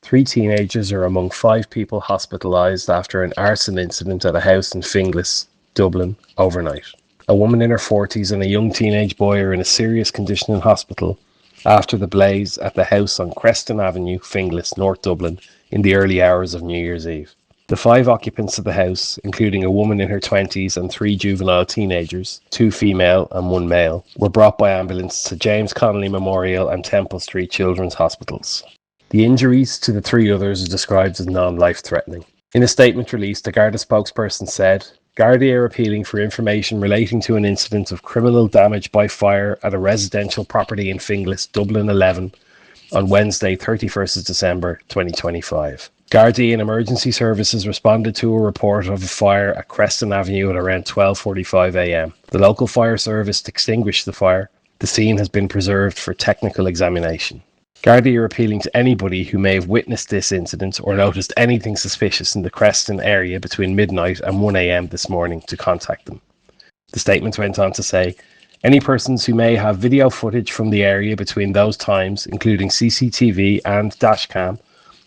3 teenagers are among 5 people hospitalised after an arson incident at a house in Finglas, Dublin, overnight. A woman in her 40s and a young teenage boy are in a serious condition in hospital after the blaze at the house on Creston Avenue, Finglas, North Dublin, in the early hours of New Year's Eve. The 5 occupants of the house, including a woman in her 20s and 3 juvenile teenagers, 2 female and 1 male, were brought by ambulance to James Connolly Memorial and Temple Street Children's Hospitals. The injuries to the 3 others are described as non-life-threatening. In a statement released, a Garda spokesperson said, Gardaí are appealing for information relating to an incident of criminal damage by fire at a residential property in Finglas, Dublin 11, on Wednesday, 31st of December 2025. Gardaí and emergency services responded to a report of a fire at Creston Avenue at around 12:45 a.m. The local fire service extinguished the fire. The scene has been preserved for technical examination. Gardaí are appealing to anybody who may have witnessed this incident or noticed anything suspicious in the Creston area between midnight and 1 a.m. this morning to contact them. The statement went on to say, any persons who may have video footage from the area between those times, including CCTV and dashcam,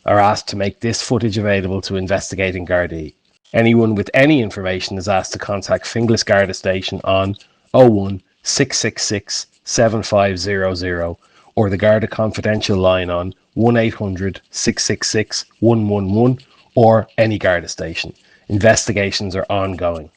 are asked to make this footage available to investigating Gardaí. Anyone with any information is asked to contact Finglas Garda Station on 01 666 7500 or the Garda Confidential line on 1800 666 111 or any Garda station. Investigations are ongoing.